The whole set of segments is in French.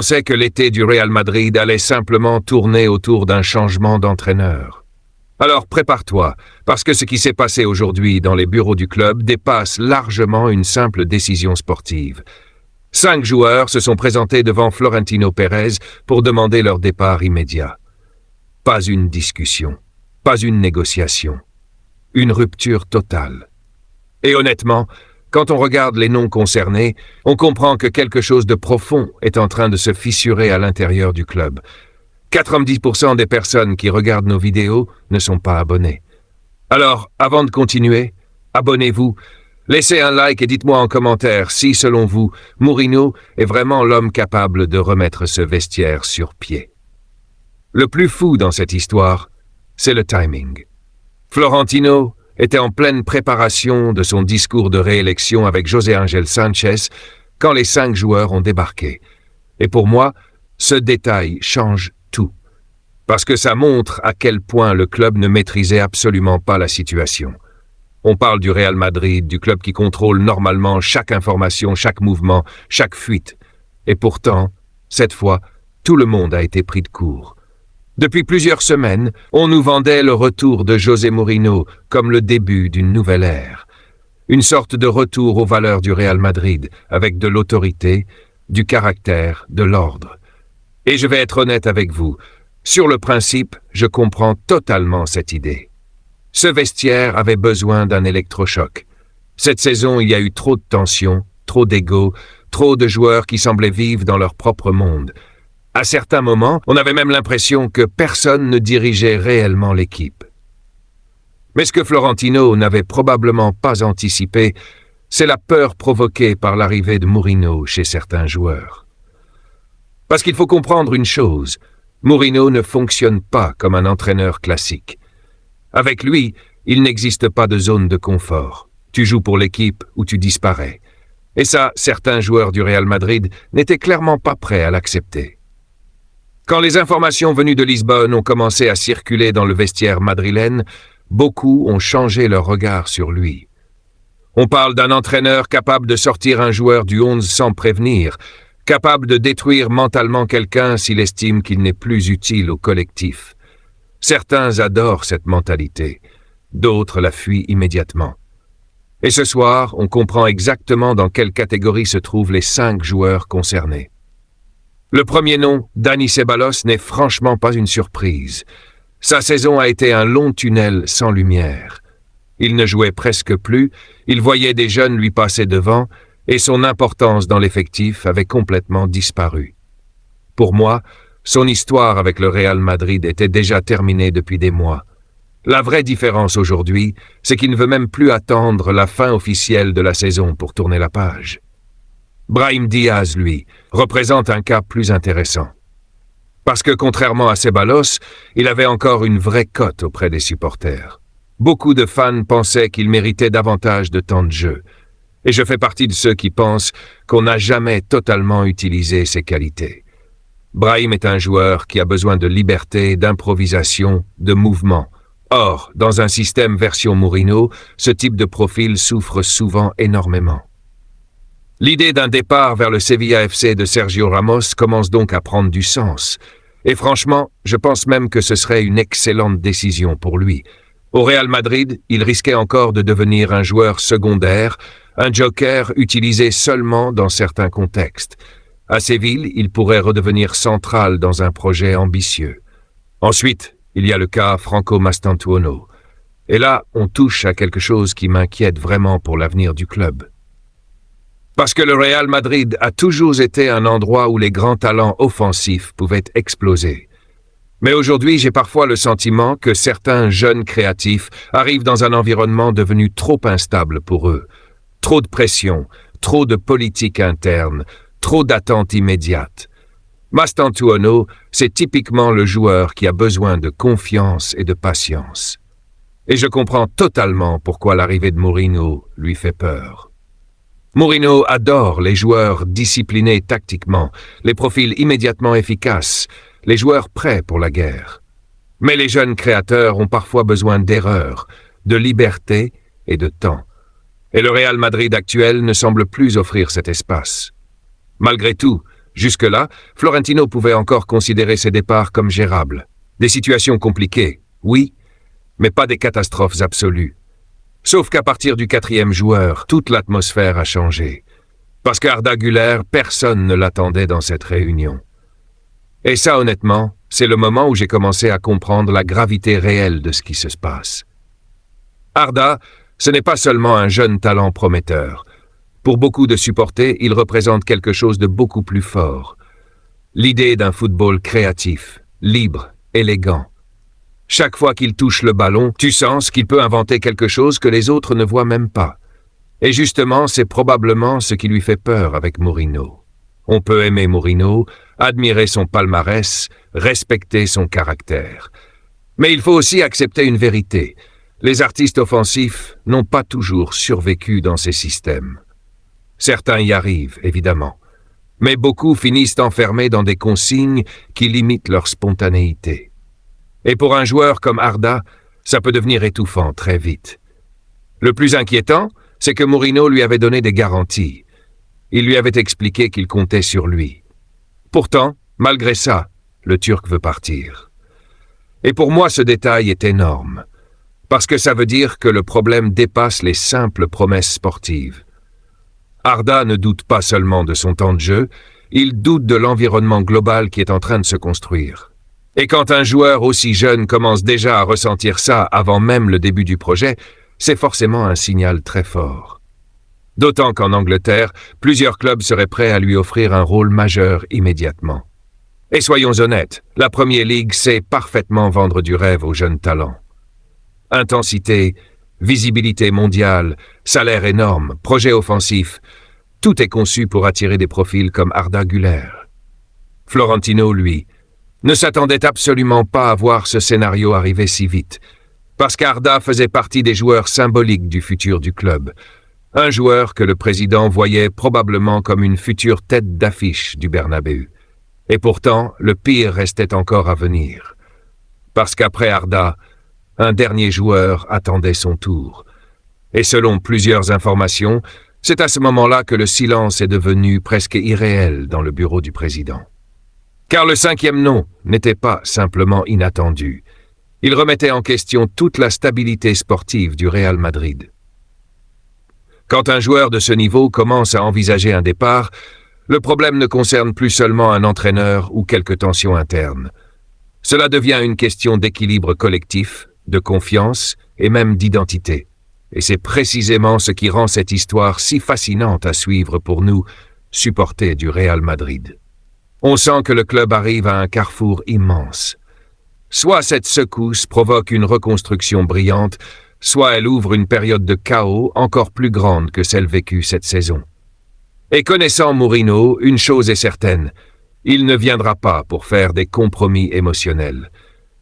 pensais que l'été du Real Madrid allait simplement tourner autour d'un changement d'entraîneur. Alors prépare-toi, parce que ce qui s'est passé aujourd'hui dans les bureaux du club dépasse largement une simple décision sportive. 5 joueurs se sont présentés devant Florentino Pérez pour demander leur départ immédiat. Pas une discussion, pas une négociation. Une rupture totale. Et honnêtement, quand on regarde les noms concernés, on comprend que quelque chose de profond est en train de se fissurer à l'intérieur du club. 90% des personnes qui regardent nos vidéos ne sont pas abonnées. Alors, avant de continuer, abonnez-vous, laissez un like et dites-moi en commentaire si, selon vous, Mourinho est vraiment l'homme capable de remettre ce vestiaire sur pied. Le plus fou dans cette histoire, c'est le timing. Florentino était en pleine préparation de son discours de réélection avec José Ángel Sánchez quand les 5 joueurs ont débarqué. Et pour moi, ce détail change tout. Parce que ça montre à quel point le club ne maîtrisait absolument pas la situation. On parle du Real Madrid, du club qui contrôle normalement chaque information, chaque mouvement, chaque fuite. Et pourtant, cette fois, tout le monde a été pris de court. Depuis plusieurs semaines, on nous vendait le retour de José Mourinho comme le début d'une nouvelle ère. Une sorte de retour aux valeurs du Real Madrid, avec de l'autorité, du caractère, de l'ordre. Et je vais être honnête avec vous, sur le principe, je comprends totalement cette idée. Ce vestiaire avait besoin d'un électrochoc. Cette saison, il y a eu trop de tensions, trop d'ego, trop de joueurs qui semblaient vivre dans leur propre monde. À certains moments, on avait même l'impression que personne ne dirigeait réellement l'équipe. Mais ce que Florentino n'avait probablement pas anticipé, c'est la peur provoquée par l'arrivée de Mourinho chez certains joueurs. Parce qu'il faut comprendre une chose, Mourinho ne fonctionne pas comme un entraîneur classique. Avec lui, il n'existe pas de zone de confort. Tu joues pour l'équipe ou tu disparais. Et ça, certains joueurs du Real Madrid n'étaient clairement pas prêts à l'accepter. Quand les informations venues de Lisbonne ont commencé à circuler dans le vestiaire madrilène, beaucoup ont changé leur regard sur lui. On parle d'un entraîneur capable de sortir un joueur du 11 sans prévenir, capable de détruire mentalement quelqu'un s'il estime qu'il n'est plus utile au collectif. Certains adorent cette mentalité, d'autres la fuient immédiatement. Et ce soir, on comprend exactement dans quelle catégorie se trouvent les 5 joueurs concernés. Le premier nom, Dani Ceballos, n'est franchement pas une surprise. Sa saison a été un long tunnel sans lumière. Il ne jouait presque plus, il voyait des jeunes lui passer devant, et son importance dans l'effectif avait complètement disparu. Pour moi, son histoire avec le Real Madrid était déjà terminée depuis des mois. La vraie différence aujourd'hui, c'est qu'il ne veut même plus attendre la fin officielle de la saison pour tourner la page. Brahim Diaz, lui, représente un cas plus intéressant. Parce que contrairement à Ceballos, il avait encore une vraie cote auprès des supporters. Beaucoup de fans pensaient qu'il méritait davantage de temps de jeu. Et je fais partie de ceux qui pensent qu'on n'a jamais totalement utilisé ses qualités. Brahim est un joueur qui a besoin de liberté, d'improvisation, de mouvement. Or, dans un système version Mourinho, ce type de profil souffre souvent énormément. L'idée d'un départ vers le Sevilla FC de Sergio Ramos commence donc à prendre du sens. Et franchement, je pense même que ce serait une excellente décision pour lui. Au Real Madrid, il risquait encore de devenir un joueur secondaire, un joker utilisé seulement dans certains contextes. À Séville, il pourrait redevenir central dans un projet ambitieux. Ensuite, il y a le cas Franco Mastantuono. Et là, on touche à quelque chose qui m'inquiète vraiment pour l'avenir du club. Parce que le Real Madrid a toujours été un endroit où les grands talents offensifs pouvaient exploser. Mais aujourd'hui, j'ai parfois le sentiment que certains jeunes créatifs arrivent dans un environnement devenu trop instable pour eux. Trop de pression, trop de politique interne, trop d'attentes immédiates. Mastantuono, c'est typiquement le joueur qui a besoin de confiance et de patience. Et je comprends totalement pourquoi l'arrivée de Mourinho lui fait peur. Mourinho adore les joueurs disciplinés tactiquement, les profils immédiatement efficaces, les joueurs prêts pour la guerre. Mais les jeunes créateurs ont parfois besoin d'erreurs, de liberté et de temps. Et le Real Madrid actuel ne semble plus offrir cet espace. Malgré tout, Jusque-là, Florentino pouvait encore considérer ses départs comme gérables. Des situations compliquées, oui, mais pas des catastrophes absolues. Sauf qu'à partir du 4e joueur, toute l'atmosphère a changé. Parce qu'Arda Güler, personne ne l'attendait dans cette réunion. Et ça, honnêtement, c'est le moment où j'ai commencé à comprendre la gravité réelle de ce qui se passe. Arda, ce n'est pas seulement un jeune talent prometteur. Pour beaucoup de supporters, il représente quelque chose de beaucoup plus fort. L'idée d'un football créatif, libre, élégant. Chaque fois qu'il touche le ballon, tu sens qu'il peut inventer quelque chose que les autres ne voient même pas. Et justement, c'est probablement ce qui lui fait peur avec Mourinho. On peut aimer Mourinho, admirer son palmarès, respecter son caractère. Mais il faut aussi accepter une vérité. Les artistes offensifs n'ont pas toujours survécu dans ces systèmes. Certains y arrivent, évidemment. Mais beaucoup finissent enfermés dans des consignes qui limitent leur spontanéité. Et pour un joueur comme Arda, ça peut devenir étouffant très vite. Le plus inquiétant, c'est que Mourinho lui avait donné des garanties. Il lui avait expliqué qu'il comptait sur lui. Pourtant, malgré ça, le Turc veut partir. Et pour moi, ce détail est énorme, parce que ça veut dire que le problème dépasse les simples promesses sportives. Arda ne doute pas seulement de son temps de jeu, il doute de l'environnement global qui est en train de se construire. Et quand un joueur aussi jeune commence déjà à ressentir ça avant même le début du projet, c'est forcément un signal très fort. D'autant qu'en Angleterre, plusieurs clubs seraient prêts à lui offrir un rôle majeur immédiatement. Et soyons honnêtes, la Premier League sait parfaitement vendre du rêve aux jeunes talents. Intensité, visibilité mondiale, salaire énorme, projet offensif, tout est conçu pour attirer des profils comme Arda Güler. Florentino, lui, ne s'attendait absolument pas à voir ce scénario arriver si vite, parce qu'Arda faisait partie des joueurs symboliques du futur du club, un joueur que le président voyait probablement comme une future tête d'affiche du Bernabéu. Et pourtant, le pire restait encore à venir, parce qu'après Arda, un dernier joueur attendait son tour. Et selon plusieurs informations, c'est à ce moment-là que le silence est devenu presque irréel dans le bureau du président. Car le 5e nom n'était pas simplement inattendu. Il remettait en question toute la stabilité sportive du Real Madrid. Quand un joueur de ce niveau commence à envisager un départ, le problème ne concerne plus seulement un entraîneur ou quelques tensions internes. Cela devient une question d'équilibre collectif, de confiance et même d'identité. Et c'est précisément ce qui rend cette histoire si fascinante à suivre pour nous, supporters du Real Madrid. On sent que le club arrive à un carrefour immense. Soit cette secousse provoque une reconstruction brillante, soit elle ouvre une période de chaos encore plus grande que celle vécue cette saison. Et connaissant Mourinho, une chose est certaine, il ne viendra pas pour faire des compromis émotionnels.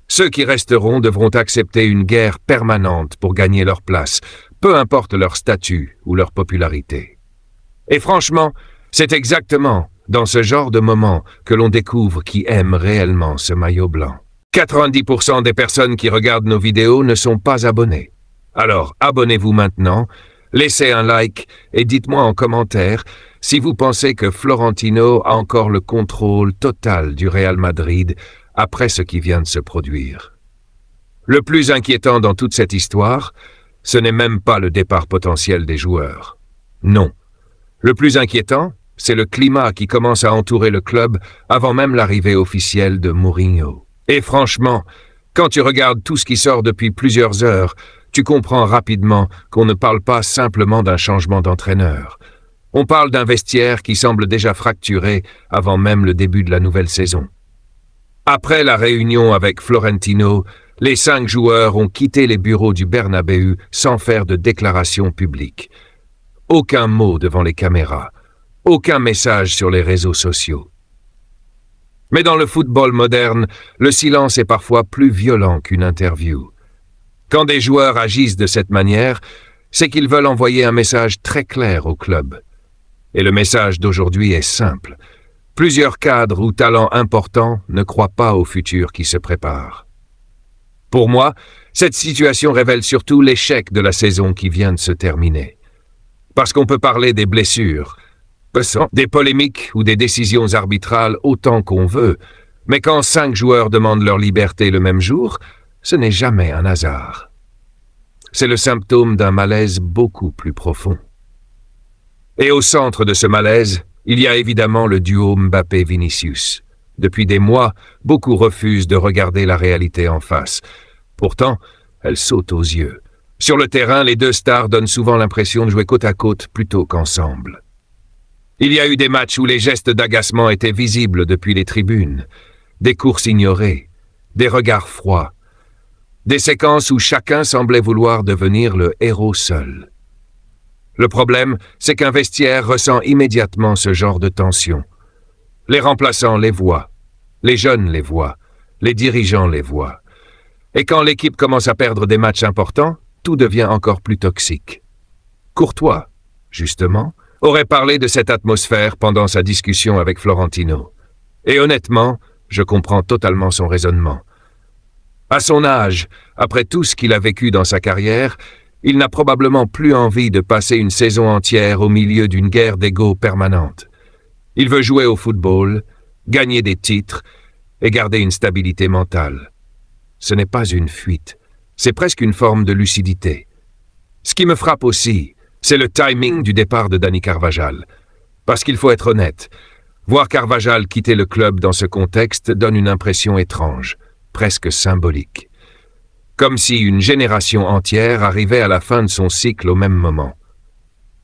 Ceux qui resteront devront accepter une guerre permanente pour gagner leur place, peu importe leur statut ou leur popularité. Et franchement, c'est exactement dans ce genre de moment que l'on découvre qui aime réellement ce maillot blanc. 90% des personnes qui regardent nos vidéos ne sont pas abonnées. Alors, abonnez-vous maintenant, laissez un like et dites-moi en commentaire si vous pensez que Florentino a encore le contrôle total du Real Madrid après ce qui vient de se produire. Le plus inquiétant dans toute cette histoire, ce n'est même pas le départ potentiel des joueurs. Non. Le plus inquiétant, c'est le climat qui commence à entourer le club avant même l'arrivée officielle de Mourinho. Et franchement, quand tu regardes tout ce qui sort depuis plusieurs heures, tu comprends rapidement qu'on ne parle pas simplement d'un changement d'entraîneur. On parle d'un vestiaire qui semble déjà fracturé avant même le début de la nouvelle saison. Après la réunion avec Florentino, les 5 joueurs ont quitté les bureaux du Bernabéu sans faire de déclaration publique. Aucun mot devant les caméras, aucun message sur les réseaux sociaux. Mais dans le football moderne, le silence est parfois plus violent qu'une interview. Quand des joueurs agissent de cette manière, c'est qu'ils veulent envoyer un message très clair au club. Et le message d'aujourd'hui est simple. Plusieurs cadres ou talents importants ne croient pas au futur qui se prépare. Pour moi, cette situation révèle surtout l'échec de la saison qui vient de se terminer. Parce qu'on peut parler des blessures, Des polémiques ou des décisions arbitrales autant qu'on veut, mais quand 5 joueurs demandent leur liberté le même jour, ce n'est jamais un hasard. C'est le symptôme d'un malaise beaucoup plus profond. Et au centre de ce malaise, il y a évidemment le duo Mbappé-Vinicius. Depuis des mois, beaucoup refusent de regarder la réalité en face. Pourtant, elle saute aux yeux. Sur le terrain, les deux stars donnent souvent l'impression de jouer côte à côte plutôt qu'ensemble. Il y a eu des matchs où les gestes d'agacement étaient visibles depuis les tribunes, des courses ignorées, des regards froids, des séquences où chacun semblait vouloir devenir le héros seul. Le problème, c'est qu'un vestiaire ressent immédiatement ce genre de tension. Les remplaçants les voient, les jeunes les voient, les dirigeants les voient. Et quand l'équipe commence à perdre des matchs importants, tout devient encore plus toxique. Courtois, justement, aurait parlé de cette atmosphère pendant sa discussion avec Florentino. Et honnêtement, je comprends totalement son raisonnement. À son âge, après tout ce qu'il a vécu dans sa carrière, il n'a probablement plus envie de passer une saison entière au milieu d'une guerre d'ego permanente. Il veut jouer au football, gagner des titres et garder une stabilité mentale. Ce n'est pas une fuite, c'est presque une forme de lucidité. Ce qui me frappe aussi, c'est le timing du départ de Dani Carvajal. Parce qu'il faut être honnête, voir Carvajal quitter le club dans ce contexte donne une impression étrange, presque symbolique. Comme si une génération entière arrivait à la fin de son cycle au même moment.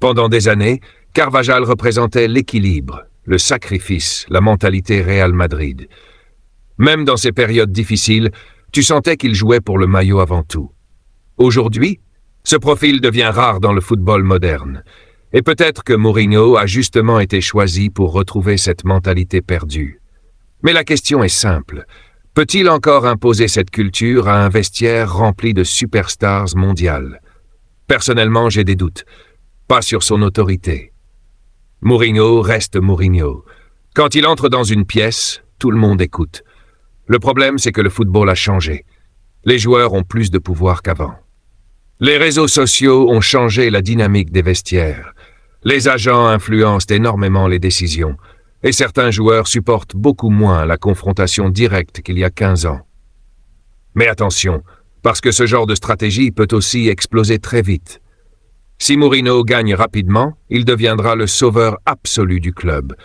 Pendant des années, Carvajal représentait l'équilibre, le sacrifice, la mentalité Real Madrid. Même dans ces périodes difficiles, tu sentais qu'il jouait pour le maillot avant tout. Aujourd'hui, ce profil devient rare dans le football moderne. Et peut-être que Mourinho a justement été choisi pour retrouver cette mentalité perdue. Mais la question est simple. Peut-il encore imposer cette culture à un vestiaire rempli de superstars mondiales? Personnellement, j'ai des doutes. Pas sur son autorité. Mourinho reste Mourinho. Quand il entre dans une pièce, tout le monde écoute. Le problème, c'est que le football a changé. Les joueurs ont plus de pouvoir qu'avant. Les réseaux sociaux ont changé la dynamique des vestiaires. Les agents influencent énormément les décisions, et certains joueurs supportent beaucoup moins la confrontation directe qu'il y a 15 ans. Mais attention, parce que ce genre de stratégie peut aussi exploser très vite. Si Mourinho gagne rapidement, il deviendra le sauveur absolu du club.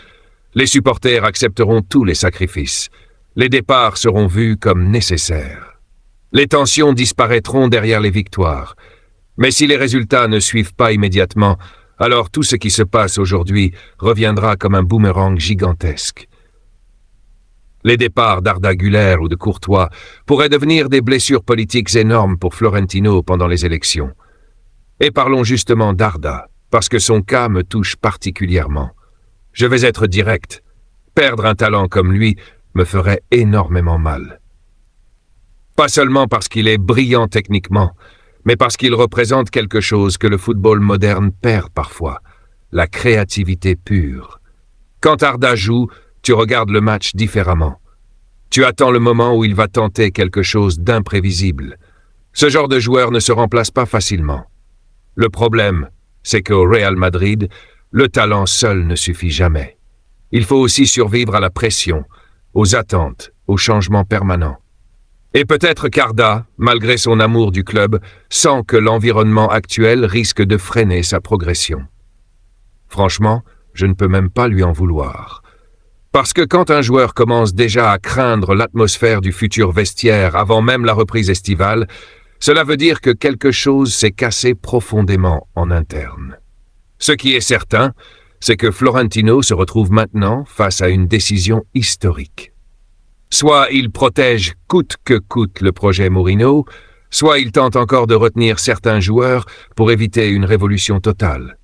Les supporters accepteront tous les sacrifices. Les départs seront vus comme nécessaires. Les tensions disparaîtront derrière les victoires. Mais si les résultats ne suivent pas immédiatement, alors tout ce qui se passe aujourd'hui reviendra comme un boomerang gigantesque. Les départs d'Arda Güler ou de Courtois pourraient devenir des blessures politiques énormes pour Florentino pendant les élections. Et parlons justement d'Arda, parce que son cas me touche particulièrement. Je vais être direct. Perdre un talent comme lui me ferait énormément mal. Pas seulement parce qu'il est brillant techniquement, mais parce qu'il représente quelque chose que le football moderne perd parfois, la créativité pure. Quand Arda joue, tu regardes le match différemment. Tu attends le moment où il va tenter quelque chose d'imprévisible. Ce genre de joueur ne se remplace pas facilement. Le problème, c'est qu'au Real Madrid, le talent seul ne suffit jamais. Il faut aussi survivre à la pression, aux attentes, aux changements permanents. Et peut-être qu'Arda, malgré son amour du club, sent que l'environnement actuel risque de freiner sa progression. Franchement, je ne peux même pas lui en vouloir. Parce que quand un joueur commence déjà à craindre l'atmosphère du futur vestiaire avant même la reprise estivale, cela veut dire que quelque chose s'est cassé profondément en interne. Ce qui est certain, c'est que Florentino se retrouve maintenant face à une décision historique. Soit il protège coûte que coûte le projet Mourinho, soit il tente encore de retenir certains joueurs pour éviter une révolution totale.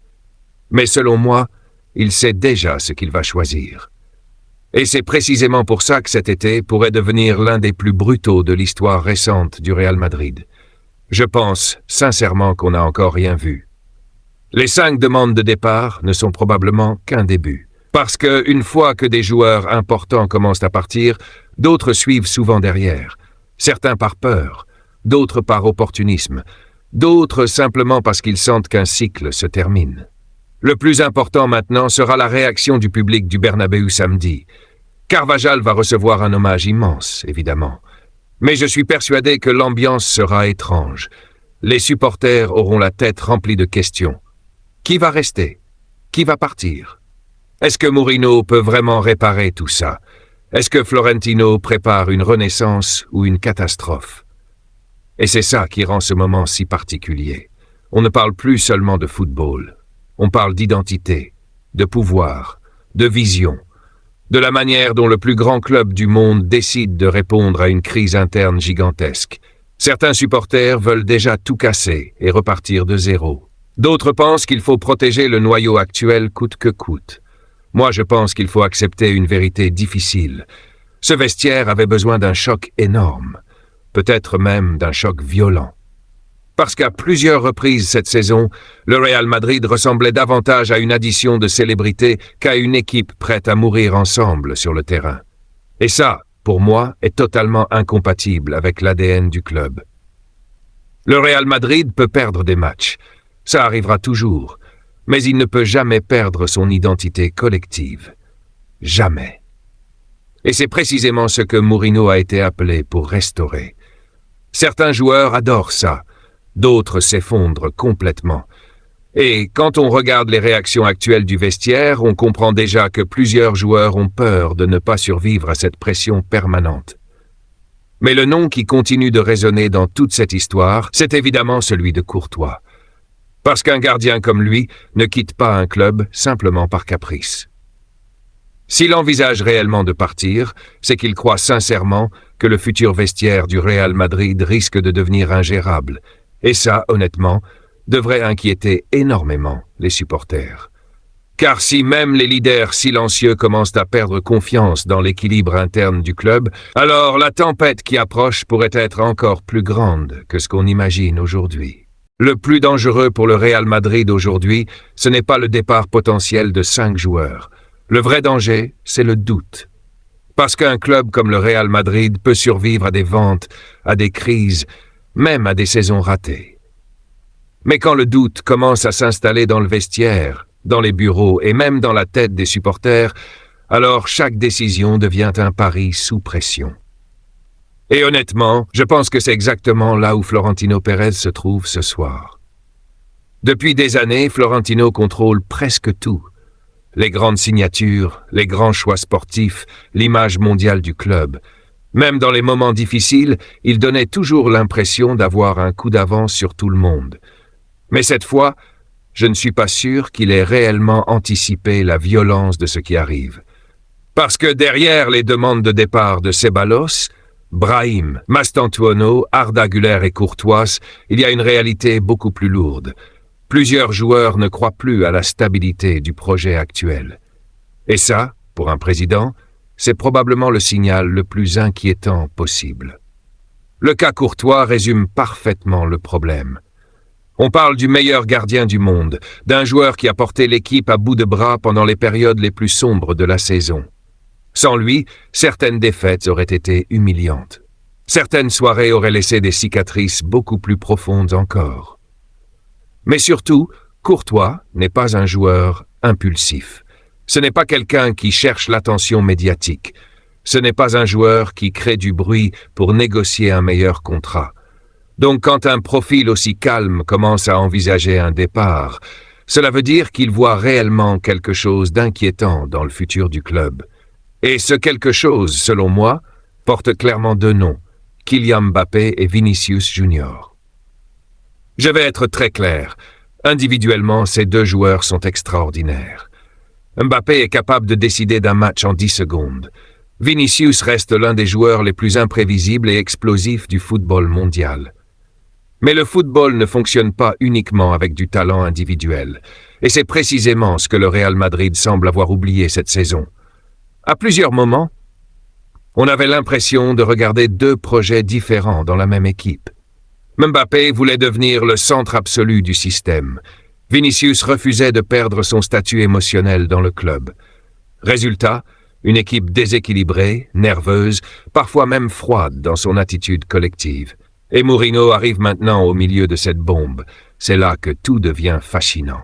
Mais selon moi, il sait déjà ce qu'il va choisir. Et c'est précisément pour ça que cet été pourrait devenir l'un des plus brutaux de l'histoire récente du Real Madrid. Je pense sincèrement qu'on n'a encore rien vu. Les 5 demandes de départ ne sont probablement qu'un début. Parce que, une fois que des joueurs importants commencent à partir, d'autres suivent souvent derrière. Certains par peur, d'autres par opportunisme, d'autres simplement parce qu'ils sentent qu'un cycle se termine. Le plus important maintenant sera la réaction du public du Bernabéu samedi. Carvajal va recevoir un hommage immense, évidemment. Mais je suis persuadé que l'ambiance sera étrange. Les supporters auront la tête remplie de questions. Qui va rester? Qui va partir? Est-ce que Mourinho peut vraiment réparer tout ça? Est-ce que Florentino prépare une renaissance ou une catastrophe? Et c'est ça qui rend ce moment si particulier. On ne parle plus seulement de football. On parle d'identité, de pouvoir, de vision, de la manière dont le plus grand club du monde décide de répondre à une crise interne gigantesque. Certains supporters veulent déjà tout casser et repartir de zéro. D'autres pensent qu'il faut protéger le noyau actuel coûte que coûte. Moi, je pense qu'il faut accepter une vérité difficile. Ce vestiaire avait besoin d'un choc énorme, peut-être même d'un choc violent. Parce qu'à plusieurs reprises cette saison, le Real Madrid ressemblait davantage à une addition de célébrités qu'à une équipe prête à mourir ensemble sur le terrain. Et ça, pour moi, est totalement incompatible avec l'ADN du club. Le Real Madrid peut perdre des matchs, ça arrivera toujours, mais il ne peut jamais perdre son identité collective. Jamais. Et c'est précisément ce que Mourinho a été appelé pour restaurer. Certains joueurs adorent ça, d'autres s'effondrent complètement. Et quand on regarde les réactions actuelles du vestiaire, on comprend déjà que plusieurs joueurs ont peur de ne pas survivre à cette pression permanente. Mais le nom qui continue de résonner dans toute cette histoire, c'est évidemment celui de Courtois. Parce qu'un gardien comme lui ne quitte pas un club simplement par caprice. S'il envisage réellement de partir, c'est qu'il croit sincèrement que le futur vestiaire du Real Madrid risque de devenir ingérable. Et ça, honnêtement, devrait inquiéter énormément les supporters. Car si même les leaders silencieux commencent à perdre confiance dans l'équilibre interne du club, alors la tempête qui approche pourrait être encore plus grande que ce qu'on imagine aujourd'hui. Le plus dangereux pour le Real Madrid aujourd'hui, ce n'est pas le départ potentiel de 5 joueurs. Le vrai danger, c'est le doute. Parce qu'un club comme le Real Madrid peut survivre à des ventes, à des crises, même à des saisons ratées. Mais quand le doute commence à s'installer dans le vestiaire, dans les bureaux et même dans la tête des supporters, alors chaque décision devient un pari sous pression. Et honnêtement, je pense que c'est exactement là où Florentino Pérez se trouve ce soir. Depuis des années, Florentino contrôle presque tout. Les grandes signatures, les grands choix sportifs, l'image mondiale du club. Même dans les moments difficiles, il donnait toujours l'impression d'avoir un coup d'avance sur tout le monde. Mais cette fois, je ne suis pas sûr qu'il ait réellement anticipé la violence de ce qui arrive. Parce que derrière les demandes de départ de Ceballos, Brahim, Mastantuono, Arda Güler et Courtois, il y a une réalité beaucoup plus lourde. Plusieurs joueurs ne croient plus à la stabilité du projet actuel. Et ça, pour un président, c'est probablement le signal le plus inquiétant possible. Le cas Courtois résume parfaitement le problème. On parle du meilleur gardien du monde, d'un joueur qui a porté l'équipe à bout de bras pendant les périodes les plus sombres de la saison. Sans lui, certaines défaites auraient été humiliantes. Certaines soirées auraient laissé des cicatrices beaucoup plus profondes encore. Mais surtout, Courtois n'est pas un joueur impulsif. Ce n'est pas quelqu'un qui cherche l'attention médiatique. Ce n'est pas un joueur qui crée du bruit pour négocier un meilleur contrat. Donc quand un profil aussi calme commence à envisager un départ, cela veut dire qu'il voit réellement quelque chose d'inquiétant dans le futur du club. Et ce quelque chose, selon moi, porte clairement 2 noms, Kylian Mbappé et Vinicius Junior. Je vais être très clair. Individuellement, ces 2 joueurs sont extraordinaires. Mbappé est capable de décider d'un match en 10 secondes. Vinicius reste l'un des joueurs les plus imprévisibles et explosifs du football mondial. Mais le football ne fonctionne pas uniquement avec du talent individuel. Et c'est précisément ce que le Real Madrid semble avoir oublié cette saison. À plusieurs moments, on avait l'impression de regarder 2 projets différents dans la même équipe. Mbappé voulait devenir le centre absolu du système. Vinicius refusait de perdre son statut émotionnel dans le club. Résultat, une équipe déséquilibrée, nerveuse, parfois même froide dans son attitude collective. Et Mourinho arrive maintenant au milieu de cette bombe. C'est là que tout devient fascinant.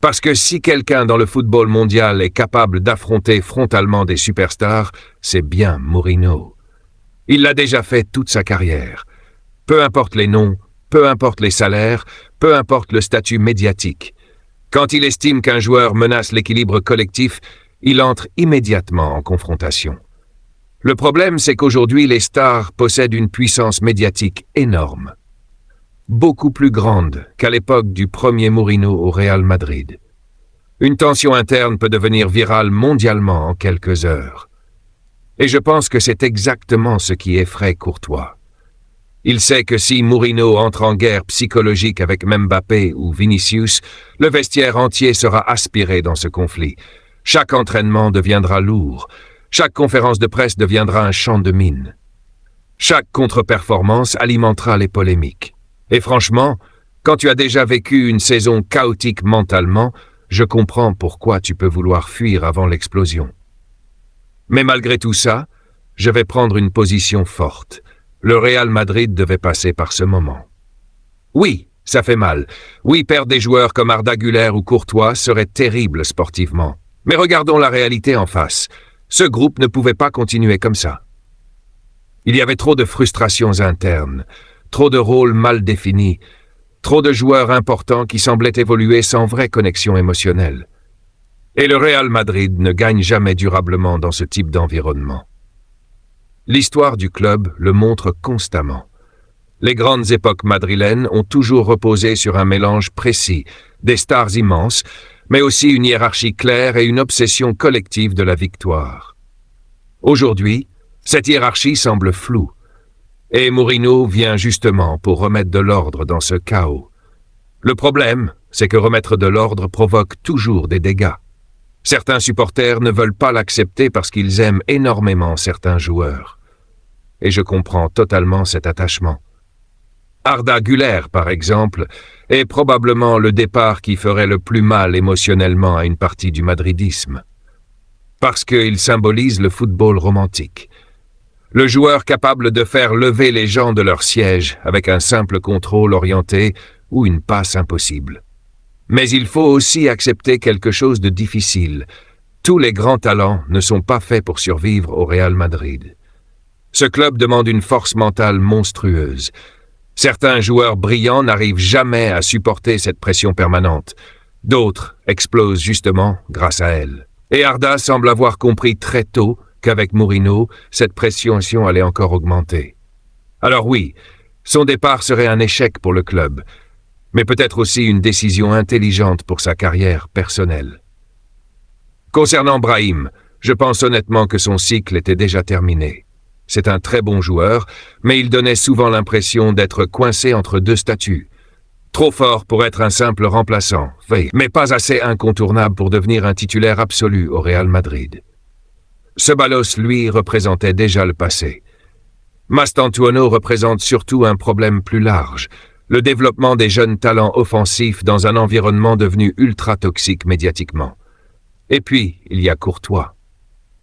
Parce que si quelqu'un dans le football mondial est capable d'affronter frontalement des superstars, c'est bien Mourinho. Il l'a déjà fait toute sa carrière. Peu importe les noms, peu importe les salaires, peu importe le statut médiatique. Quand il estime qu'un joueur menace l'équilibre collectif, il entre immédiatement en confrontation. Le problème, c'est qu'aujourd'hui, les stars possèdent une puissance médiatique énorme. Beaucoup plus grande qu'à l'époque du premier Mourinho au Real Madrid. Une tension interne peut devenir virale mondialement en quelques heures. Et je pense que c'est exactement ce qui effraie Courtois. Il sait que si Mourinho entre en guerre psychologique avec Mbappé ou Vinicius, le vestiaire entier sera aspiré dans ce conflit. Chaque entraînement deviendra lourd. Chaque conférence de presse deviendra un champ de mine. Chaque contre-performance alimentera les polémiques. Et franchement, quand tu as déjà vécu une saison chaotique mentalement, je comprends pourquoi tu peux vouloir fuir avant l'explosion. Mais malgré tout ça, je vais prendre une position forte. Le Real Madrid devait passer par ce moment. Oui, ça fait mal. Oui, perdre des joueurs comme Arda Güler ou Courtois serait terrible sportivement. Mais regardons la réalité en face. Ce groupe ne pouvait pas continuer comme ça. Il y avait trop de frustrations internes, trop de rôles mal définis, trop de joueurs importants qui semblaient évoluer sans vraie connexion émotionnelle. Et le Real Madrid ne gagne jamais durablement dans ce type d'environnement. L'histoire du club le montre constamment. Les grandes époques madrilènes ont toujours reposé sur un mélange précis, des stars immenses, mais aussi une hiérarchie claire et une obsession collective de la victoire. Aujourd'hui, cette hiérarchie semble floue, et Mourinho vient justement pour remettre de l'ordre dans ce chaos. Le problème, c'est que remettre de l'ordre provoque toujours des dégâts. Certains supporters ne veulent pas l'accepter parce qu'ils aiment énormément certains joueurs. Et je comprends totalement cet attachement. Arda Güler, par exemple, est probablement le départ qui ferait le plus mal émotionnellement à une partie du madridisme. Parce qu'il symbolise le football romantique. Le joueur capable de faire lever les gens de leur siège avec un simple contrôle orienté ou une passe impossible. Mais il faut aussi accepter quelque chose de difficile. Tous les grands talents ne sont pas faits pour survivre au Real Madrid. Ce club demande une force mentale monstrueuse. Certains joueurs brillants n'arrivent jamais à supporter cette pression permanente. D'autres explosent justement grâce à elle. Et Arda semble avoir compris très tôt qu'avec Mourinho, cette pression allait encore augmenter. Alors oui, son départ serait un échec pour le club, mais peut-être aussi une décision intelligente pour sa carrière personnelle. Concernant Brahim, je pense honnêtement que son cycle était déjà terminé. C'est un très bon joueur, mais il donnait souvent l'impression d'être coincé entre deux statuts. Trop fort pour être un simple remplaçant, mais pas assez incontournable pour devenir un titulaire absolu au Real Madrid. Ceballos, lui, représentait déjà le passé. Mastantuono représente surtout un problème plus large, le développement des jeunes talents offensifs dans un environnement devenu ultra toxique médiatiquement. Et puis, il y a Courtois.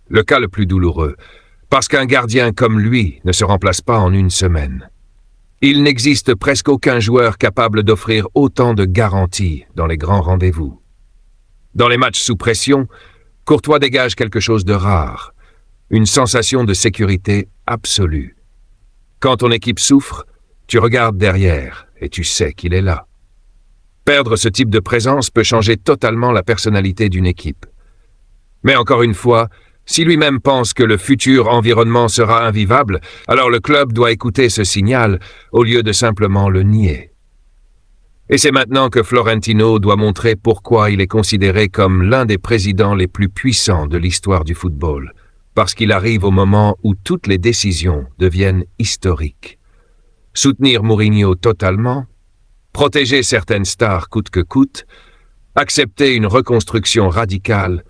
Le cas le plus douloureux, parce qu'un gardien comme lui ne se remplace pas en une semaine. Il n'existe presque aucun joueur capable d'offrir autant de garanties dans les grands rendez-vous. Dans les matchs sous pression, Courtois dégage quelque chose de rare, une sensation de sécurité absolue. Quand ton équipe souffre, tu regardes derrière et tu sais qu'il est là. Perdre ce type de présence peut changer totalement la personnalité d'une équipe. Mais encore une fois, si lui-même pense que le futur environnement sera invivable, alors le club doit écouter ce signal au lieu de simplement le nier. Et c'est maintenant que Florentino doit montrer pourquoi il est considéré comme l'un des présidents les plus puissants de l'histoire du football, parce qu'il arrive au moment où toutes les décisions deviennent historiques. Soutenir Mourinho totalement, protéger certaines stars coûte que coûte, accepter une reconstruction radicale,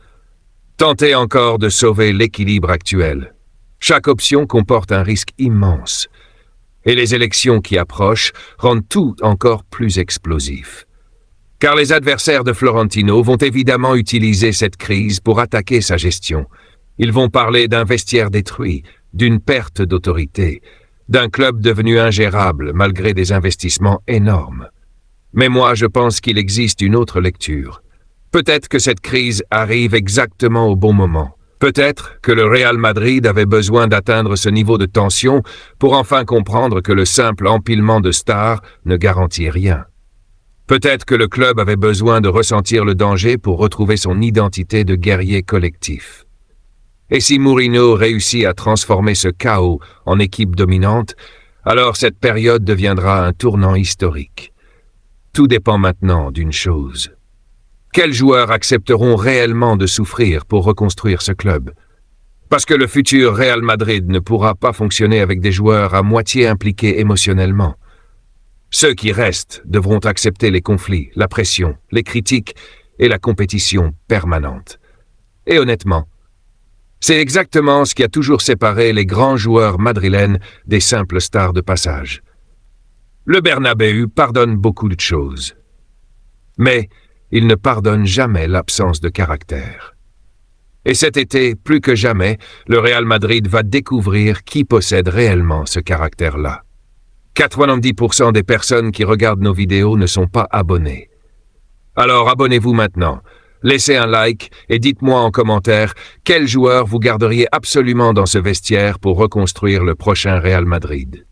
tenter encore de sauver l'équilibre actuel. Chaque option comporte un risque immense. Et les élections qui approchent rendent tout encore plus explosif. Car les adversaires de Florentino vont évidemment utiliser cette crise pour attaquer sa gestion. Ils vont parler d'un vestiaire détruit, d'une perte d'autorité, d'un club devenu ingérable malgré des investissements énormes. Mais moi, je pense qu'il existe une autre lecture. Peut-être que cette crise arrive exactement au bon moment. Peut-être que le Real Madrid avait besoin d'atteindre ce niveau de tension pour enfin comprendre que le simple empilement de stars ne garantit rien. Peut-être que le club avait besoin de ressentir le danger pour retrouver son identité de guerrier collectif. Et si Mourinho réussit à transformer ce chaos en équipe dominante, alors cette période deviendra un tournant historique. Tout dépend maintenant d'une chose. Quels joueurs accepteront réellement de souffrir pour reconstruire ce club? Parce que le futur Real Madrid ne pourra pas fonctionner avec des joueurs à moitié impliqués émotionnellement. Ceux qui restent devront accepter les conflits, la pression, les critiques et la compétition permanente. Et honnêtement, c'est exactement ce qui a toujours séparé les grands joueurs madrilènes des simples stars de passage. Le Bernabéu pardonne beaucoup de choses. Mais il ne pardonne jamais l'absence de caractère. Et cet été, plus que jamais, le Real Madrid va découvrir qui possède réellement ce caractère-là. 90% des personnes qui regardent nos vidéos ne sont pas abonnées. Alors abonnez-vous maintenant, laissez un like et dites-moi en commentaire quel joueur vous garderiez absolument dans ce vestiaire pour reconstruire le prochain Real Madrid.